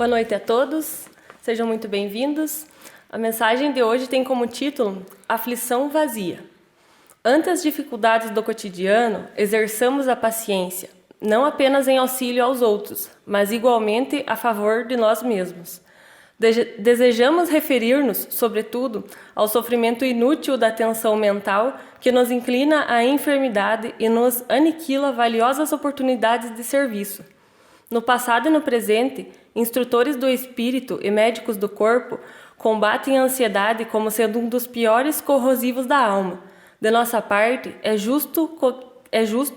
Boa noite a todos, sejam muito bem-vindos. A mensagem de hoje tem como título Aflição Vazia. Ante as dificuldades do cotidiano, exerçamos a paciência, não apenas em auxílio aos outros, mas igualmente a favor de nós mesmos. Desejamos referir-nos, sobretudo, ao sofrimento inútil da tensão mental que nos inclina à enfermidade e nos aniquila valiosas oportunidades de serviço. No passado e no presente, instrutores do espírito e médicos do corpo combatem a ansiedade como sendo um dos piores corrosivos da alma. De nossa parte, é justo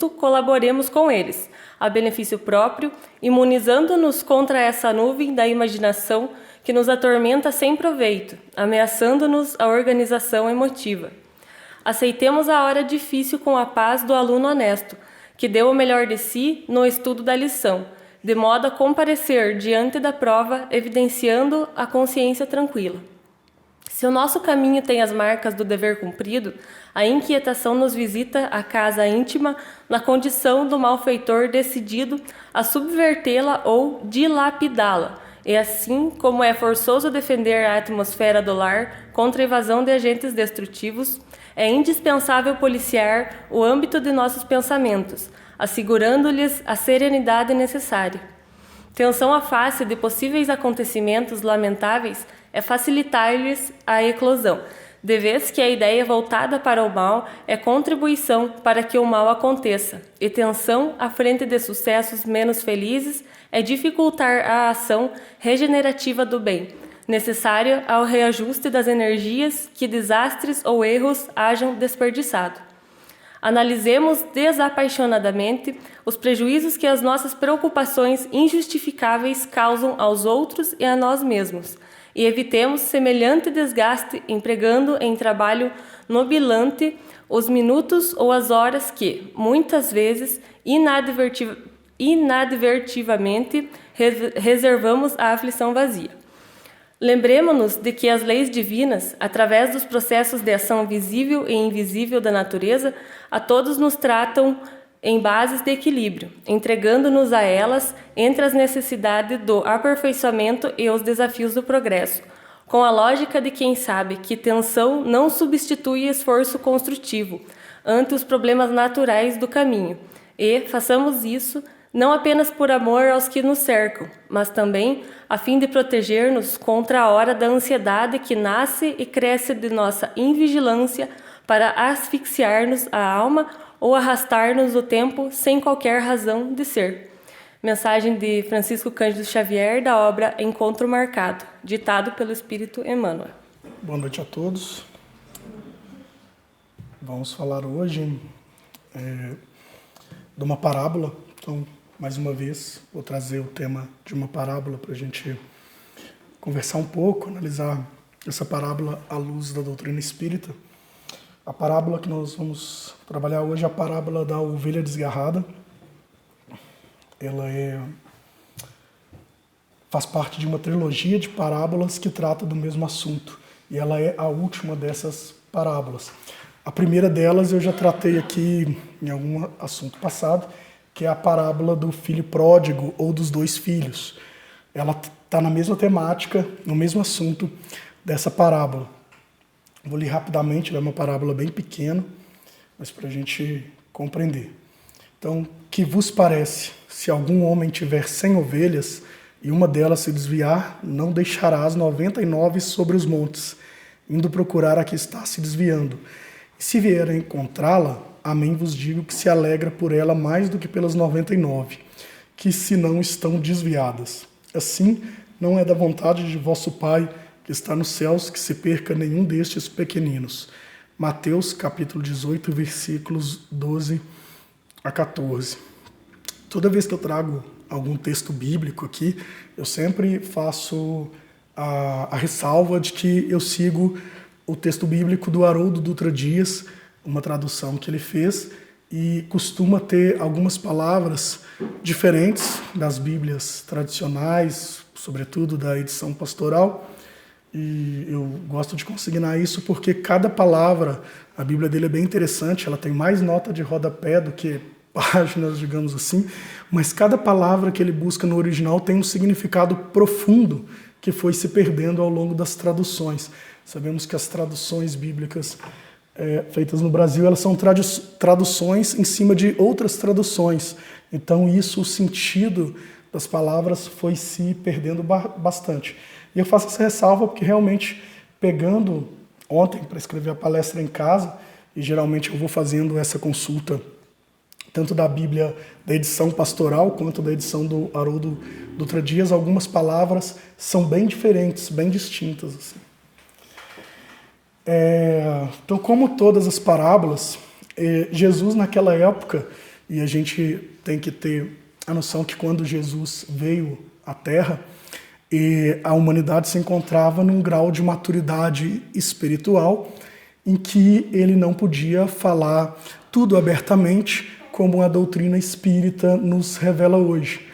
colaboremos com eles, a benefício próprio, imunizando-nos contra essa nuvem da imaginação que nos atormenta sem proveito, ameaçando-nos a organização emotiva. Aceitemos a hora difícil com a paz do aluno honesto, que deu o melhor de si no estudo da lição, de modo a comparecer diante da prova, evidenciando a consciência tranquila. Se o nosso caminho tem as marcas do dever cumprido, a inquietação nos visita a casa íntima na condição do malfeitor decidido a subvertê-la ou dilapidá-la, e assim como é forçoso defender a atmosfera do lar contra a invasão de agentes destrutivos, é indispensável policiar o âmbito de nossos pensamentos, assegurando-lhes a serenidade necessária. Tensão à face de possíveis acontecimentos lamentáveis é facilitar-lhes a eclosão, de vez que a ideia voltada para o mal é contribuição para que o mal aconteça, e tensão à frente de sucessos menos felizes é dificultar a ação regenerativa do bem, necessária ao reajuste das energias que desastres ou erros hajam desperdiçado. Analisemos desapaixonadamente os prejuízos que as nossas preocupações injustificáveis causam aos outros e a nós mesmos, e evitemos semelhante desgaste empregando em trabalho nobilante os minutos ou as horas que, muitas vezes, inadvertidamente, reservamos à aflição vazia. Lembremos-nos de que as leis divinas, através dos processos de ação visível e invisível da natureza, a todos nos tratam em bases de equilíbrio, entregando-nos a elas entre as necessidades do aperfeiçoamento e os desafios do progresso, com a lógica de quem sabe que tensão não substitui esforço construtivo ante os problemas naturais do caminho, e façamos isso não apenas por amor aos que nos cercam, mas também a fim de proteger-nos contra a hora da ansiedade que nasce e cresce de nossa invigilância para asfixiar-nos a alma ou arrastar-nos o tempo sem qualquer razão de ser. Mensagem de Francisco Cândido Xavier, da obra Encontro Marcado, ditado pelo Espírito Emmanuel. Boa noite a todos. Vamos falar hoje de uma parábola. Então, mais uma vez, vou trazer o tema de uma parábola para a gente conversar um pouco, analisar essa parábola à luz da doutrina espírita. A parábola que nós vamos trabalhar hoje é a parábola da ovelha desgarrada. Ela faz parte de uma trilogia de parábolas que trata do mesmo assunto, e ela é a última dessas parábolas. A primeira delas eu já tratei aqui em algum assunto passado, que é a parábola do filho pródigo ou dos dois filhos. Ela está na mesma temática, no mesmo assunto dessa parábola. Vou ler rapidamente, é uma parábola bem pequena, mas para a gente compreender. Então, que vos parece, se algum homem tiver 100 ovelhas e uma delas se desviar, não deixará as 99 sobre os montes, indo procurar a que está se desviando. E se vier a encontrá-la, amém vos digo que se alegra por ela mais do que pelas 99, que se não estão desviadas. Assim, não é da vontade de vosso Pai, que está nos céus, que se perca nenhum destes pequeninos. Mateus, capítulo 18, versículos 12 a 14. Toda vez que eu trago algum texto bíblico aqui, eu sempre faço a ressalva de que eu sigo o texto bíblico do Haroldo Dutra Dias, uma tradução que ele fez, e costuma ter algumas palavras diferentes das Bíblias tradicionais, sobretudo da edição pastoral, e eu gosto de consignar isso porque cada palavra, a Bíblia dele é bem interessante, ela tem mais nota de rodapé do que páginas, digamos assim, mas cada palavra que ele busca no original tem um significado profundo que foi se perdendo ao longo das traduções. Sabemos que as traduções bíblicas feitas no Brasil, elas são traduções em cima de outras traduções. Então isso, o sentido das palavras foi se perdendo bastante. E eu faço essa ressalva porque realmente, pegando ontem para escrever a palestra em casa, e geralmente eu vou fazendo essa consulta tanto da Bíblia, da edição pastoral, quanto da edição do Haroldo Dutra Dias, algumas palavras são bem diferentes, bem distintas. Assim. Então, como todas as parábolas, Jesus naquela época, e a gente tem que ter a noção que quando Jesus veio à Terra, a humanidade se encontrava num grau de maturidade espiritual em que ele não podia falar tudo abertamente, como a doutrina espírita nos revela hoje.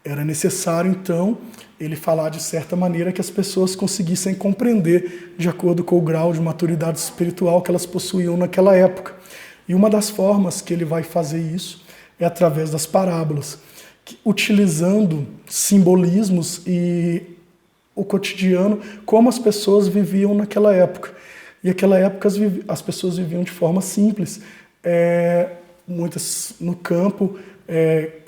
Era necessário, então, ele falar de certa maneira que as pessoas conseguissem compreender de acordo com o grau de maturidade espiritual que elas possuíam naquela época. E uma das formas que ele vai fazer isso é através das parábolas, utilizando simbolismos e o cotidiano, como as pessoas viviam naquela época. E naquela época as pessoas viviam de forma simples, muitas no campo,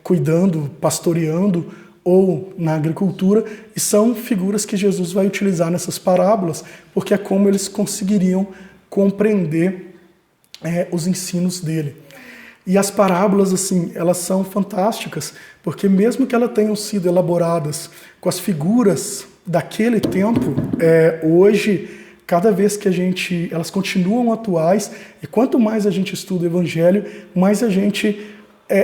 cuidando, pastoreando, ou na agricultura, e são figuras que Jesus vai utilizar nessas parábolas, porque é como eles conseguiriam compreender os ensinos dele. E as parábolas, assim, elas são fantásticas, porque mesmo que elas tenham sido elaboradas com as figuras daquele tempo, hoje, cada vez que elas continuam atuais, e quanto mais a gente estuda o Evangelho, mais a gente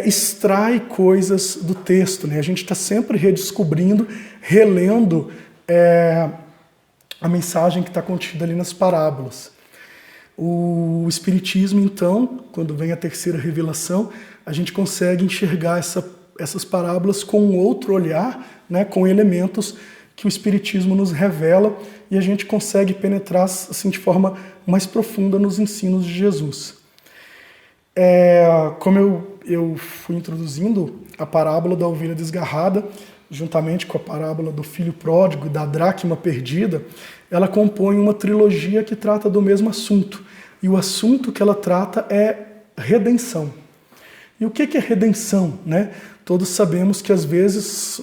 extrai coisas do texto, né? A gente está sempre redescobrindo, relendo a mensagem que está contida ali nas parábolas. O Espiritismo, então, quando vem a terceira revelação, a gente consegue enxergar essas parábolas com um outro olhar, né? Com elementos que o Espiritismo nos revela, e a gente consegue penetrar assim, de forma mais profunda nos ensinos de Jesus. Como eu fui introduzindo a parábola da ovelha desgarrada, juntamente com a parábola do filho pródigo e da dracma perdida, ela compõe uma trilogia que trata do mesmo assunto. E o assunto que ela trata é redenção. E o que é redenção, né? Todos sabemos que às vezes,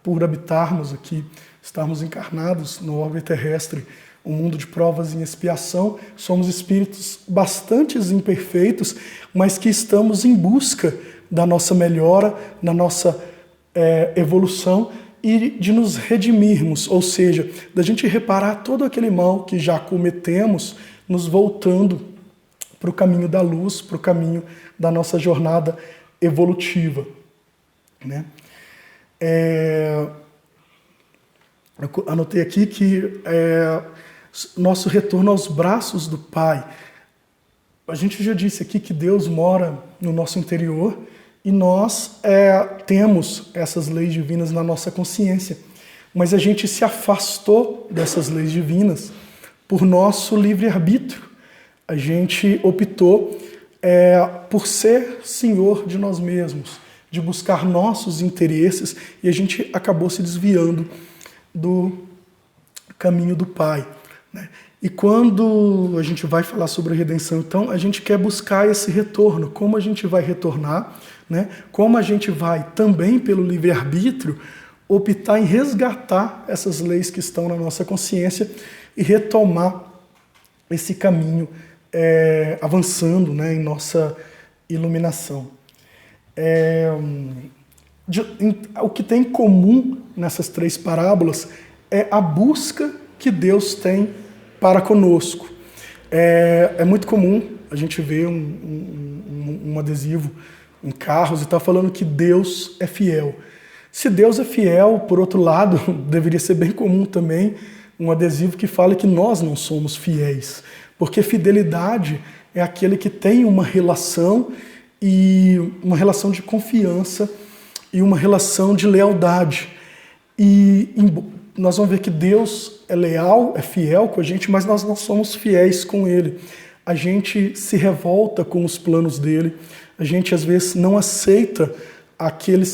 por habitarmos aqui, estarmos encarnados no orbe terrestre, um mundo de provas e expiação, somos espíritos bastante imperfeitos, mas que estamos em busca da nossa melhora, da nossa evolução e de nos redimirmos, ou seja, da gente reparar todo aquele mal que já cometemos, nos voltando para o caminho da luz, para o caminho da nossa jornada evolutiva. Né? Eu anotei aqui que nosso retorno aos braços do Pai. A gente já disse aqui que Deus mora no nosso interior e nós temos essas leis divinas na nossa consciência, mas a gente se afastou dessas leis divinas por nosso livre-arbítrio. A gente optou por ser senhor de nós mesmos, de buscar nossos interesses, e a gente acabou se desviando do caminho do Pai. Né? E quando a gente vai falar sobre a redenção, então, a gente quer buscar esse retorno. Como a gente vai retornar, né? Como a gente vai, também pelo livre-arbítrio, optar em resgatar essas leis que estão na nossa consciência e retomar esse caminho, avançando, né, em nossa iluminação. O que tem em comum nessas três parábolas é a busca que Deus tem para conosco. É muito comum a gente ver um adesivo em carros e tá falando que Deus é fiel. Se Deus é fiel, por outro lado, deveria ser bem comum também um adesivo que fale que nós não somos fiéis. Porque fidelidade é aquele que tem uma relação, e uma relação de confiança e uma relação de lealdade. E nós vamos ver que Deus é leal, é fiel com a gente, mas nós não somos fiéis com Ele. a gente se revolta com os planos dele, a gente às vezes não aceita aquele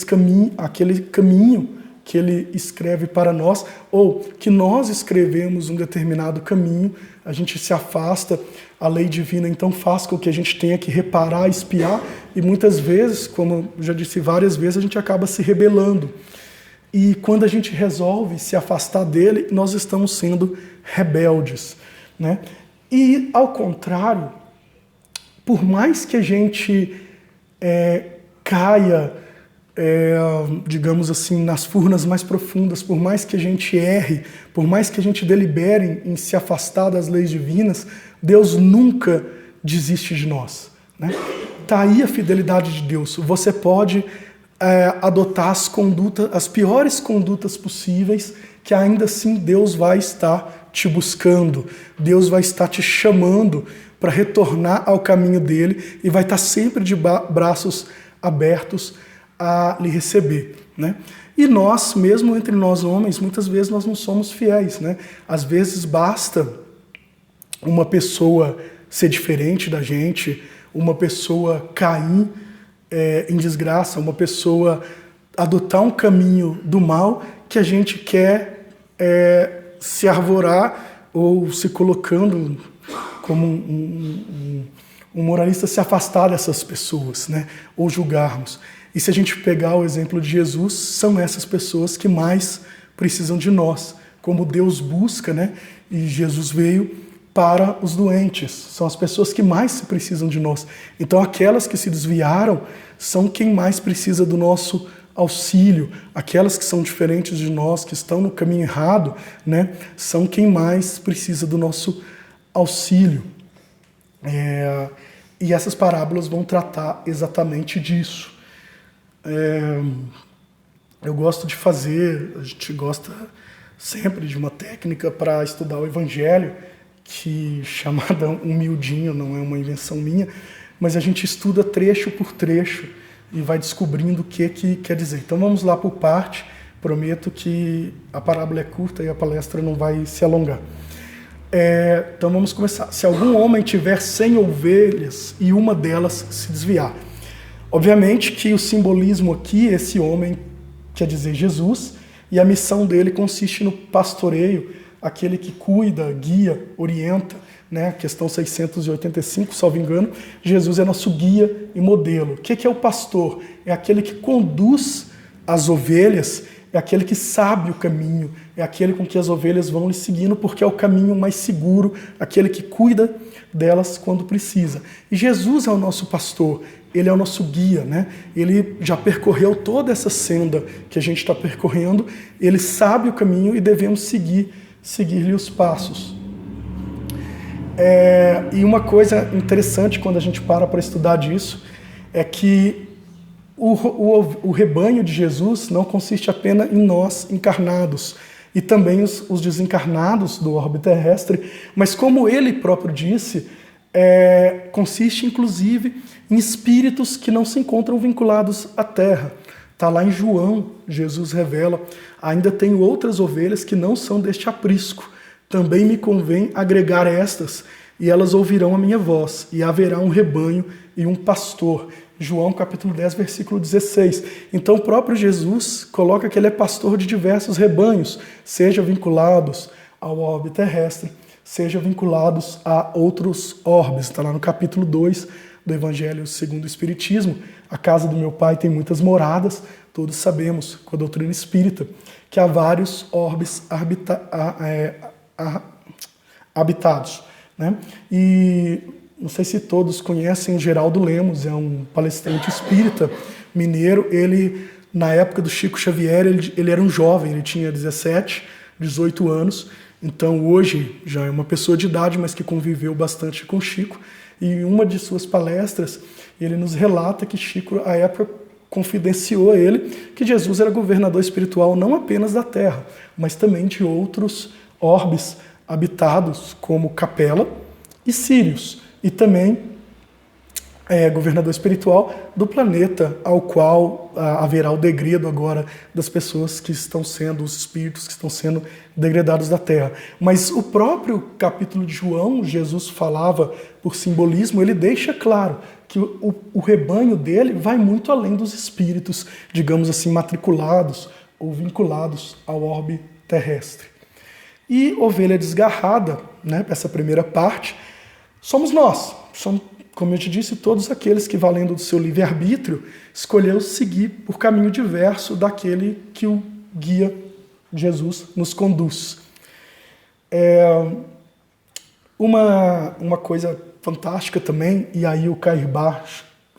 caminho que ele escreve para nós, ou que nós escrevemos um determinado caminho, a gente se afasta, a lei divina então faz com que a gente tenha que reparar, espiar, e muitas vezes, como eu já disse várias vezes, a gente acaba se rebelando. E quando a gente resolve se afastar dele, nós estamos sendo rebeldes, né? E, ao contrário, por mais que a gente caia, digamos assim, nas furnas mais profundas, por mais que a gente erre, por mais que a gente delibere em se afastar das leis divinas, Deus nunca desiste de nós, né? Tá aí a fidelidade de Deus. Você pode adotar as piores condutas possíveis, que ainda assim Deus vai estar te buscando, Deus vai estar te chamando para retornar ao caminho dele e vai estar sempre de braços abertos a lhe receber, né? E nós, mesmo entre nós homens, muitas vezes nós não somos fiéis, né? Às vezes basta uma pessoa ser diferente da gente, uma pessoa cair em desgraça, uma pessoa adotar um caminho do mal que a gente quer se arvorar ou se colocando como um moralista, se afastar dessas pessoas, né? Ou julgarmos. E se a gente pegar o exemplo de Jesus, são essas pessoas que mais precisam de nós, como Deus busca, né? E Jesus veio para os doentes, são as pessoas que mais precisam de nós. Então aquelas que se desviaram são quem mais precisa do nosso auxílio, aquelas que são diferentes de nós, que estão no caminho errado, né? São quem mais precisa do nosso auxílio. E essas parábolas vão tratar exatamente disso. Eu gosto de fazer, a gente gosta sempre de uma técnica para estudar o Evangelho, que chamada humildinho, não é uma invenção minha, mas a gente estuda trecho por trecho e vai descobrindo o que quer dizer. Então vamos lá por parte, prometo que a parábola é curta e a palestra não vai se alongar. Então vamos começar. Se algum homem tiver 100 ovelhas e uma delas se desviar. Obviamente que o simbolismo aqui, esse homem quer dizer Jesus, e a missão dele consiste no pastoreio, aquele que cuida, guia, orienta, né? Questão 685, salvo engano, Jesus é nosso guia e modelo. O que é o pastor? É aquele que conduz as ovelhas, é aquele que sabe o caminho, é aquele com que as ovelhas vão lhe seguindo, porque é o caminho mais seguro, aquele que cuida delas quando precisa. E Jesus é o nosso pastor, ele é o nosso guia, né? Ele já percorreu toda essa senda que a gente está percorrendo, ele sabe o caminho e devemos seguir-lhe os passos. E uma coisa interessante quando a gente para estudar disso é que o rebanho de Jesus não consiste apenas em nós encarnados e também os desencarnados do orbe terrestre, mas como ele próprio disse, consiste inclusive em espíritos que não se encontram vinculados à terra. Está lá em João, Jesus revela, ainda tenho outras ovelhas que não são deste aprisco. Também me convém agregar estas, e elas ouvirão a minha voz, e haverá um rebanho e um pastor. João capítulo 10, versículo 16. Então o próprio Jesus coloca que ele é pastor de diversos rebanhos, seja vinculados ao orbe terrestre, seja vinculados a outros orbes. Está lá no capítulo 2 do Evangelho segundo o Espiritismo. A casa do meu pai tem muitas moradas, todos sabemos, com a doutrina espírita, que há vários orbes habitados, né? E não sei se todos conhecem Geraldo Lemos, é um palestrante espírita mineiro. Ele, na época do Chico Xavier, ele era um jovem, ele tinha 17, 18 anos, então hoje já é uma pessoa de idade, mas que conviveu bastante com Chico. E em uma de suas palestras, ele nos relata que Chico, à época, confidenciou a ele que Jesus era governador espiritual não apenas da Terra, mas também de outros orbes habitados, como Capela e Sírios, e também governador espiritual do planeta ao qual haverá o degredo agora das pessoas que estão sendo, os espíritos que estão sendo degradados da Terra. Mas o próprio capítulo de João, Jesus falava por simbolismo, ele deixa claro que o rebanho dele vai muito além dos espíritos, digamos assim, matriculados ou vinculados ao orbe terrestre. E ovelha desgarrada, né, essa primeira parte, somos nós, como eu te disse, todos aqueles que, valendo do seu livre-arbítrio, escolheu seguir por caminho diverso daquele que o guia, Jesus, nos conduz. Uma coisa fantástica também, e aí o Kairbar,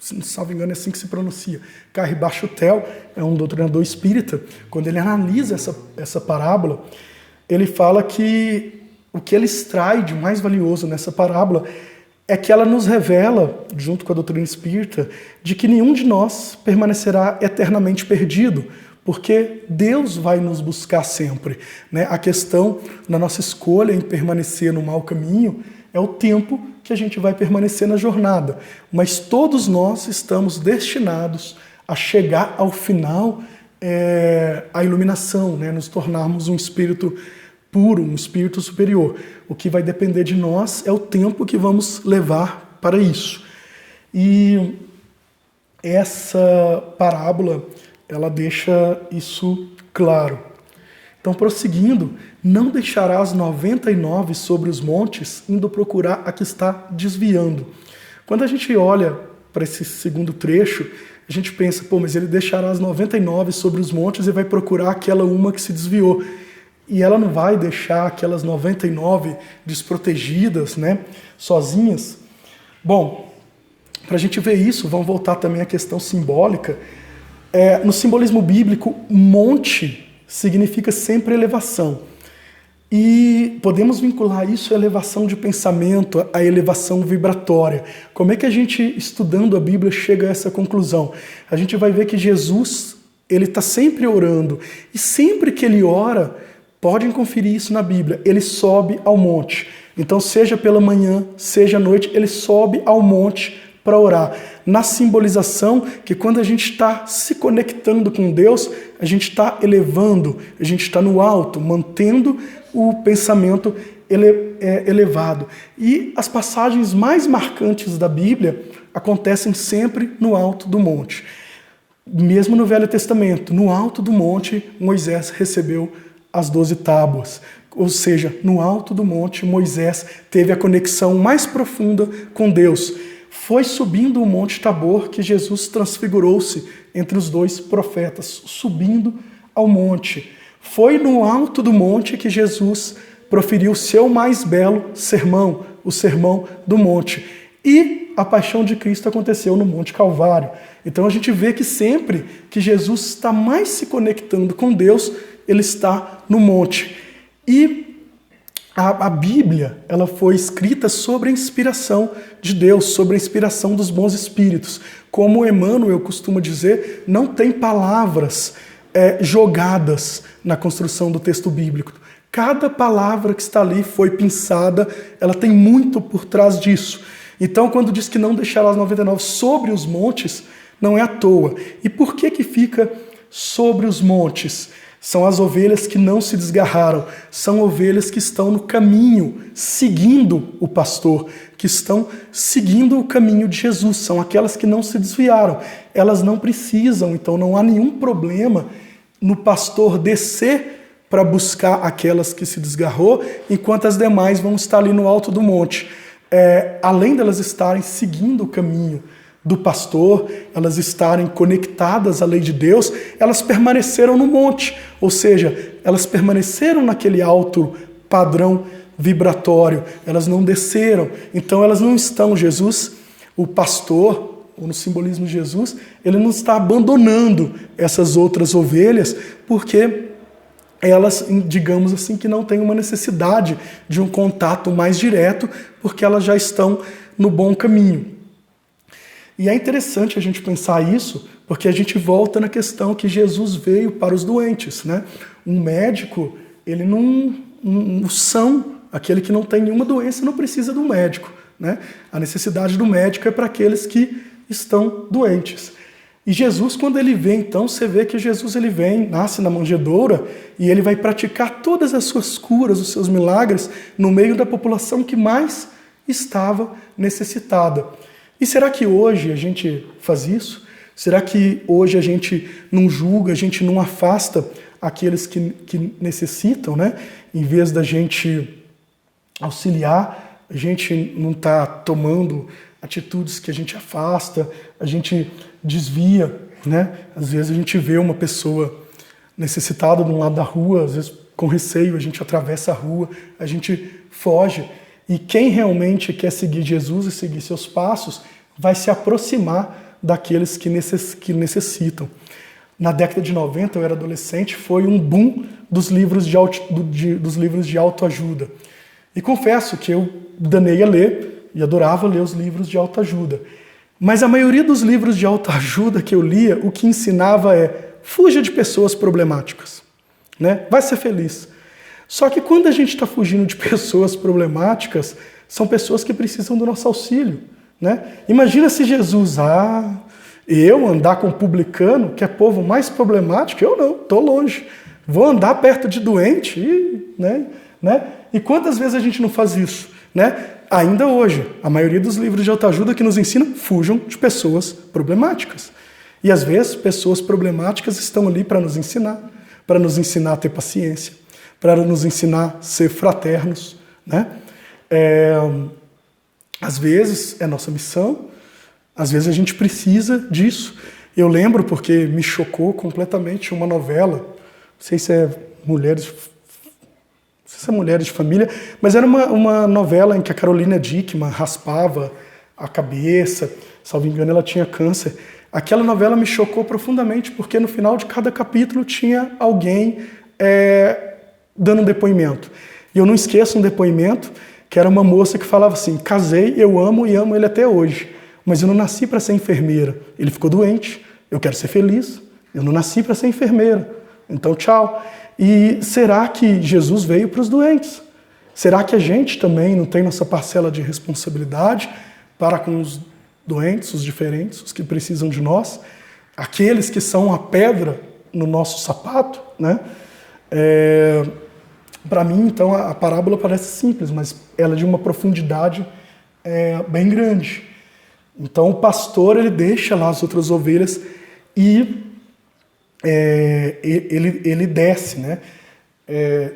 se não me engano é assim que se pronuncia, Kairbar Chutel, é um doutrinador espírita, quando ele analisa essa parábola, ele fala que o que ele extrai de mais valioso nessa parábola é que ela nos revela, junto com a doutrina espírita, de que nenhum de nós permanecerá eternamente perdido, porque Deus vai nos buscar sempre, né? A questão da nossa escolha em permanecer no mau caminho é o tempo que a gente vai permanecer na jornada, mas todos nós estamos destinados a chegar ao final, a iluminação, né? Nos tornarmos um espírito puro, um espírito superior. O que vai depender de nós é o tempo que vamos levar para isso. E essa parábola, ela deixa isso claro. Então, prosseguindo, não deixarás 99 sobre os montes, indo procurar a que está desviando. Quando a gente olha para esse segundo trecho, a gente pensa, mas ele deixará as 99 sobre os montes e vai procurar aquela uma que se desviou. E ela não vai deixar aquelas 99 desprotegidas, né, sozinhas. Bom, para a gente ver isso, vamos voltar também à questão simbólica. No simbolismo bíblico, monte significa sempre elevação. E podemos vincular isso à elevação de pensamento, à elevação vibratória. Como é que a gente, estudando a Bíblia, chega a essa conclusão? A gente vai ver que Jesus, ele está sempre orando. E sempre que ele ora, podem conferir isso na Bíblia, ele sobe ao monte. Então, seja pela manhã, seja à noite, ele sobe ao monte para orar. Na simbolização que quando a gente está se conectando com Deus, a gente está elevando, a gente está no alto, mantendo o pensamento elevado. E as passagens mais marcantes da Bíblia acontecem sempre no alto do monte. Mesmo no Velho Testamento, no alto do monte, Moisés recebeu as 12 tábuas. Ou seja, no alto do monte, Moisés teve a conexão mais profunda com Deus. Foi subindo o Monte Tabor que Jesus transfigurou-se entre os dois profetas, subindo ao monte. Foi no alto do monte que Jesus proferiu o seu mais belo sermão, o Sermão do Monte. E a paixão de Cristo aconteceu no Monte Calvário. Então a gente vê que sempre que Jesus está mais se conectando com Deus, ele está no monte. E a Bíblia, ela foi escrita sobre a inspiração de Deus, sobre a inspiração dos bons espíritos. Como Emmanuel costuma dizer, não tem palavras jogadas na construção do texto bíblico. Cada palavra que está ali foi pensada, ela tem muito por trás disso. Então, quando diz que não deixará as 99 sobre os montes, não é à toa. E por que fica sobre os montes? São as ovelhas que não se desgarraram, são ovelhas que estão no caminho, seguindo o pastor, que estão seguindo o caminho de Jesus, são aquelas que não se desviaram. Elas não precisam, então não há nenhum problema no pastor descer para buscar aquelas que se desgarrou, enquanto as demais vão estar ali no alto do monte. Além delas estarem seguindo o caminho do pastor, elas estarem conectadas à lei de Deus, elas permaneceram no monte, ou seja, elas permaneceram naquele alto padrão vibratório, elas não desceram, então elas não estão, Jesus, o pastor, ou no simbolismo de Jesus, ele não está abandonando essas outras ovelhas, porque elas, digamos assim, que não têm uma necessidade de um contato mais direto, porque elas já estão no bom caminho. E é interessante a gente pensar isso, porque a gente volta na questão que Jesus veio para os doentes, né? Um médico, ele não são, aquele que não tem nenhuma doença não precisa de um médico, né? A necessidade do médico é para aqueles que estão doentes. E Jesus, quando ele vem, então, você vê que Jesus ele vem, nasce na manjedoura e ele vai praticar todas as suas curas, os seus milagres, no meio da população que mais estava necessitada. E será que hoje a gente faz isso? Será que hoje a gente não julga, a gente não afasta aqueles que necessitam, né? Em vez da gente auxiliar, a gente não está tomando atitudes que a gente afasta, a gente desvia, né? Às vezes a gente vê uma pessoa necessitada de um lado da rua, às vezes com receio, a gente atravessa a rua, a gente foge. E quem realmente quer seguir Jesus e seguir seus passos, vai se aproximar daqueles que necessitam. Na década de 90, eu era adolescente, foi um boom dos livros de autoajuda. E confesso que eu danei a ler e adorava ler os livros de autoajuda. Mas a maioria dos livros de autoajuda que eu lia, o que ensinava é: fuja de pessoas problemáticas, né? Vai ser feliz. Só que quando a gente está fugindo de pessoas problemáticas, são pessoas que precisam do nosso auxílio, né? Imagina se Jesus, eu andar com um publicano, que é povo mais problemático, eu não, estou longe. Vou andar perto de doente, né? E quantas vezes a gente não faz isso, né? Ainda hoje, a maioria dos livros de autoajuda que nos ensinam, fujam de pessoas problemáticas. E às vezes, pessoas problemáticas estão ali para nos ensinar a ter paciência, para nos ensinar a ser fraternos, né? Às vezes é nossa missão, às vezes a gente precisa disso. Eu lembro porque me chocou completamente uma novela, não sei se é Mulheres de Família, mas era uma novela em que a Carolina Dickmann raspava a cabeça, salvo engano ela tinha câncer. Aquela novela me chocou profundamente porque no final de cada capítulo tinha alguém dando um depoimento. E eu não esqueço um depoimento que era uma moça que falava assim: casei, eu amo e amo ele até hoje, mas eu não nasci para ser enfermeira. Ele ficou doente, eu quero ser feliz, eu não nasci para ser enfermeira, então tchau. E será que Jesus veio para os doentes? Será que a gente também não tem nossa parcela de responsabilidade para com os doentes, os diferentes, os que precisam de nós? Aqueles que são a pedra no nosso sapato, né? Para mim, então, a parábola parece simples, mas ela é de uma profundidade bem grande. Então, o pastor ele deixa lá as outras ovelhas e ele desce, né?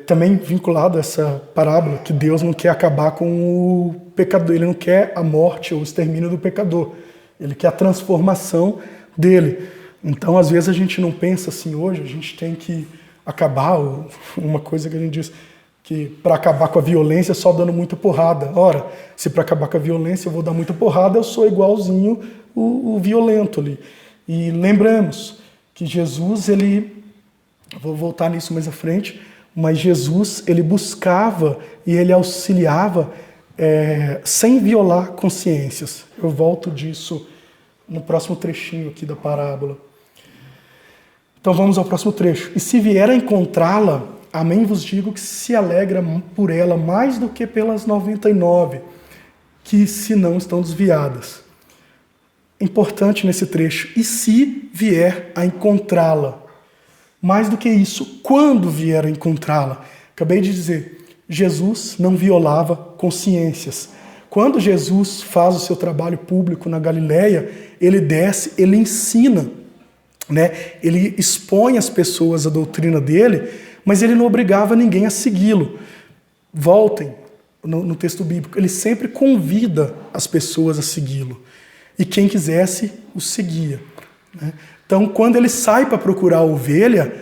Também vinculado a essa parábola, que Deus não quer acabar com o pecador, ele não quer a morte ou o extermínio do pecador, ele quer a transformação dele. Então, às vezes a gente não pensa assim: hoje a gente tem que acabar, uma coisa que a gente diz, que para acabar com a violência é só dando muita porrada. Ora, se para acabar com a violência eu vou dar muita porrada, eu sou igualzinho o violento ali. E lembramos que Jesus, vou voltar nisso mais à frente, mas Jesus, ele buscava e ele auxiliava sem violar consciências. Eu volto disso no próximo trechinho aqui da parábola. Então vamos ao próximo trecho. E se vier a encontrá-la, amém vos digo que se alegra por ela mais do que pelas 99, que se não estão desviadas. Importante nesse trecho. E se vier a encontrá-la? Mais do que isso, quando vier a encontrá-la? Acabei de dizer, Jesus não violava consciências. Quando Jesus faz o seu trabalho público na Galileia, ele desce, ele ensina, né? Ele expõe às pessoas a doutrina dele, mas ele não obrigava ninguém a segui-lo. Voltem no texto bíblico, ele sempre convida as pessoas a segui-lo. E quem quisesse, o seguia, né? Então, quando ele sai para procurar a ovelha,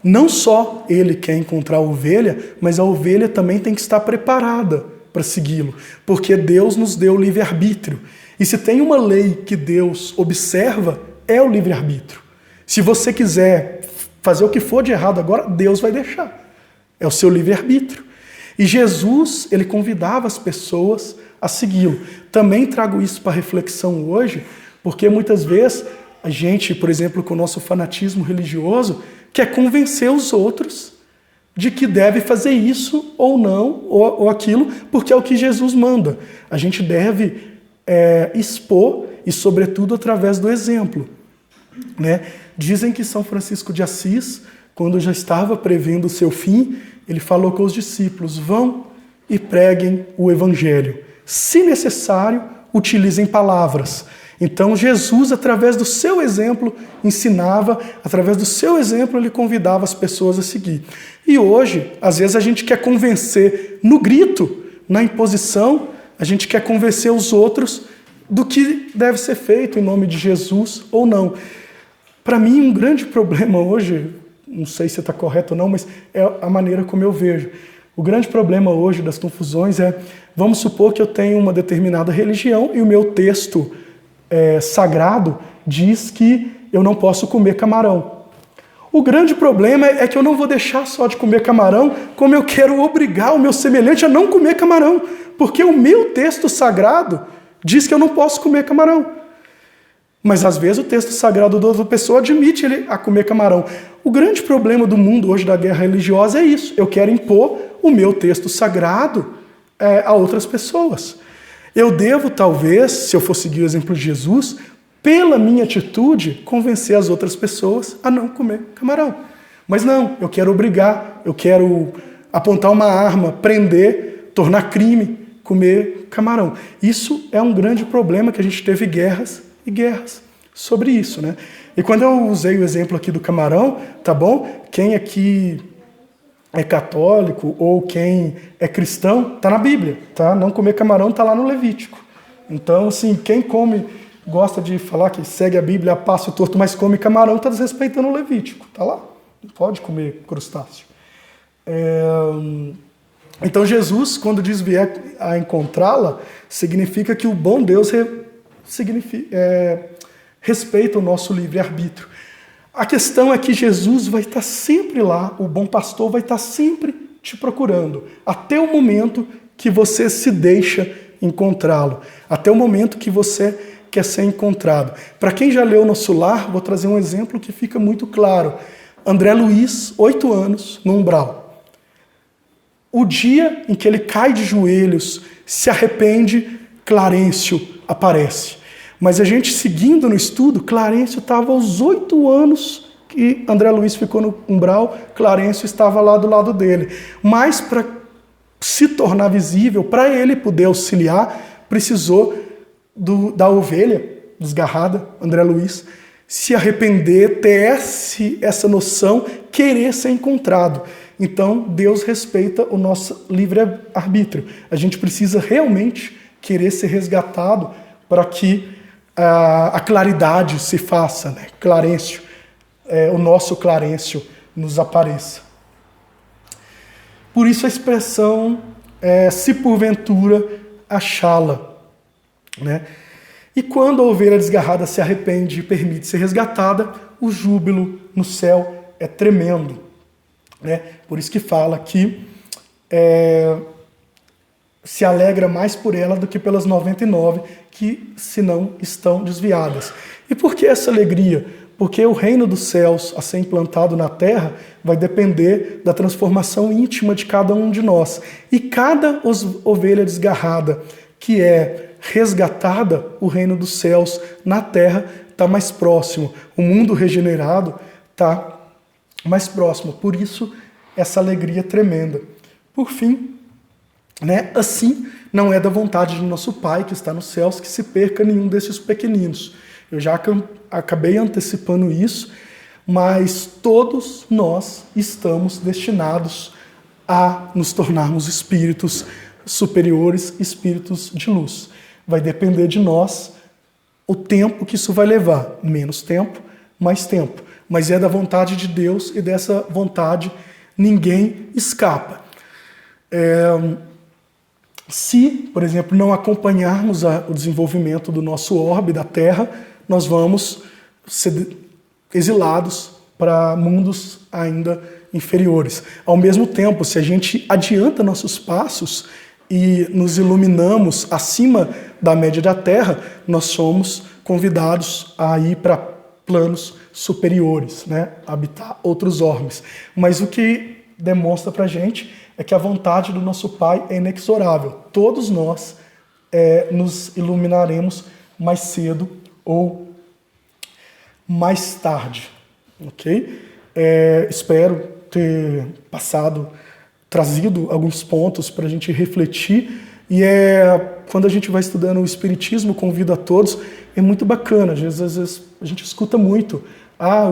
não só ele quer encontrar a ovelha, mas a ovelha também tem que estar preparada para segui-lo, porque Deus nos deu o livre-arbítrio. E se tem uma lei que Deus observa, é o livre-arbítrio. Se você quiser fazer o que for de errado agora, Deus vai deixar. É o seu livre-arbítrio. E Jesus, ele convidava as pessoas a segui-lo. Também trago isso para reflexão hoje, porque muitas vezes a gente, por exemplo, com o nosso fanatismo religioso, quer convencer os outros de que deve fazer isso ou não, ou aquilo, porque é o que Jesus manda. A gente deve expor, e sobretudo através do exemplo. Né? Dizem que São Francisco de Assis, quando já estava prevendo o seu fim, ele falou com os discípulos: vão e preguem o Evangelho. Se necessário, utilizem palavras. Então Jesus, através do seu exemplo, ensinava, através do seu exemplo, ele convidava as pessoas a seguir. E hoje, às vezes a gente quer convencer no grito, na imposição, a gente quer convencer os outros do que deve ser feito em nome de Jesus ou não. Para mim, um grande problema hoje, não sei se está correto ou não, mas é a maneira como eu vejo. O grande problema hoje das confusões é, vamos supor que eu tenho uma determinada religião e o meu texto sagrado diz que eu não posso comer camarão. O grande problema é que eu não vou deixar só de comer camarão, como eu quero obrigar o meu semelhante a não comer camarão, porque o meu texto sagrado diz que eu não posso comer camarão. Mas às vezes o texto sagrado da outra pessoa admite ele a comer camarão. O grande problema do mundo hoje da guerra religiosa é isso. Eu quero impor o meu texto sagrado a outras pessoas. Eu devo, talvez, se eu for seguir o exemplo de Jesus, pela minha atitude, convencer as outras pessoas a não comer camarão. Mas não, eu quero obrigar, eu quero apontar uma arma, prender, tornar crime, comer camarão. Isso é um grande problema, que a gente teve guerras e guerras sobre isso, né? E quando eu usei o exemplo aqui do camarão, tá bom? Quem aqui é católico ou quem é cristão, tá na Bíblia, tá? Não comer camarão tá lá no Levítico. Então, assim, quem gosta de falar que segue a Bíblia a passo torto, mas come camarão, tá desrespeitando o Levítico, tá lá. Não pode comer crustáceo. Então Jesus, quando diz vier a encontrá-la, significa que o bom Deus respeita o nosso livre-arbítrio. A questão é que Jesus vai estar sempre lá, o bom pastor vai estar sempre te procurando, até o momento que você se deixa encontrá-lo, até o momento que você quer ser encontrado. Para quem já leu Nosso Lar, vou trazer um exemplo que fica muito claro. André Luiz, 8 anos, no umbral. O dia em que ele cai de joelhos, se arrepende, Clarencio aparece. Mas a gente, seguindo no estudo, Clarencio estava aos 8 anos que André Luiz ficou no umbral, Clarencio estava lá do lado dele. Mas para se tornar visível, para ele poder auxiliar, precisou da ovelha desgarrada, André Luiz, se arrepender, ter essa querer ser encontrado. Então, Deus respeita o nosso livre-arbítrio. A gente precisa realmente querer ser resgatado para que a claridade se faça, né? Clarencio, o nosso Clarencio nos apareça. Por isso a expressão se porventura achá-la. Né? E quando a ovelha desgarrada se arrepende e permite ser resgatada, o júbilo no céu é tremendo. Né? Por isso que fala que se alegra mais por ela do que pelas 99 que, se não, estão desviadas. E por que essa alegria? Porque o reino dos céus, a ser implantado na terra, vai depender da transformação íntima de cada um de nós. E cada ovelha desgarrada que é resgatada, o reino dos céus na terra está mais próximo. O mundo regenerado está mais próximo. Por isso, essa alegria tremenda. Por fim, né, assim, não é da vontade de nosso Pai que está nos céus que se perca nenhum desses pequeninos. Eu já acabei antecipando isso, mas todos nós estamos destinados a nos tornarmos espíritos superiores, espíritos de luz. Vai depender de nós o tempo que isso vai levar. Menos tempo, mais tempo. Mas é da vontade de Deus e dessa vontade ninguém escapa. Se, por exemplo, não acompanharmos o desenvolvimento do nosso orbe da Terra, nós vamos ser exilados para mundos ainda inferiores. Ao mesmo tempo, se a gente adianta nossos passos e nos iluminamos acima da média da Terra, nós somos convidados a ir para planos superiores, né? Habitar outros orbes. Mas o que demonstra para a gente é que a vontade do nosso Pai é inexorável. Todos nós nos iluminaremos mais cedo ou mais tarde, ok? Espero ter trazido alguns pontos para a gente refletir, e quando a gente vai estudando o Espiritismo, convido a todos, é muito bacana. Às vezes a gente escuta muito,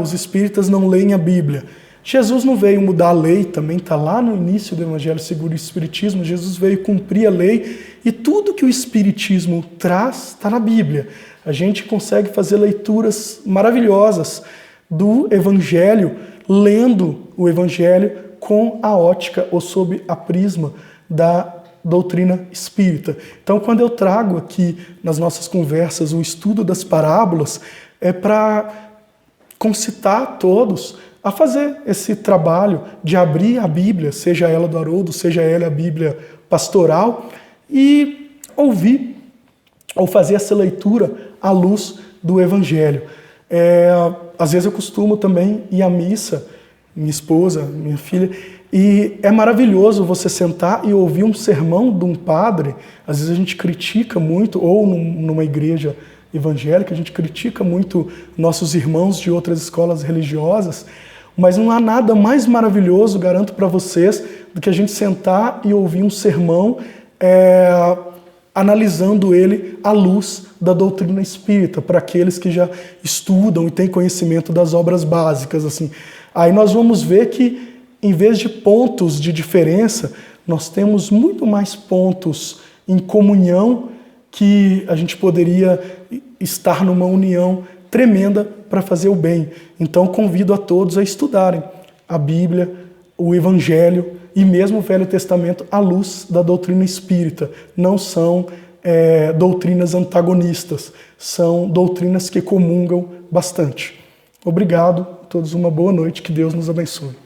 os espíritas não leem a Bíblia. Jesus não veio mudar a lei, também está lá no início do Evangelho segundo o Espiritismo. Jesus veio cumprir a lei, e tudo que o Espiritismo traz está na Bíblia. A gente consegue fazer leituras maravilhosas do Evangelho, lendo o Evangelho com a ótica ou sob a prisma da doutrina espírita. Então, quando eu trago aqui nas nossas conversas o estudo das parábolas, é para concitar a todos a fazer esse trabalho de abrir a Bíblia, seja ela do Haroldo, seja ela a Bíblia pastoral, e ouvir ou fazer essa leitura à luz do Evangelho. Às vezes eu costumo também ir à missa, minha esposa, minha filha, e é maravilhoso você sentar e ouvir um sermão de um padre. Às vezes a gente critica muito, ou numa igreja evangélica, a gente critica muito nossos irmãos de outras escolas religiosas, mas não há nada mais maravilhoso, garanto para vocês, do que a gente sentar e ouvir um sermão analisando ele à luz da doutrina espírita, para aqueles que já estudam e têm conhecimento das obras básicas, assim. Aí nós vamos ver que, em vez de pontos de diferença, nós temos muito mais pontos em comunhão, que a gente poderia estar numa união tremenda para fazer o bem. Então convido a todos a estudarem a Bíblia, o Evangelho e mesmo o Velho Testamento à luz da doutrina espírita. Não são doutrinas antagonistas, são doutrinas que comungam bastante. Obrigado a todos, uma boa noite, que Deus nos abençoe.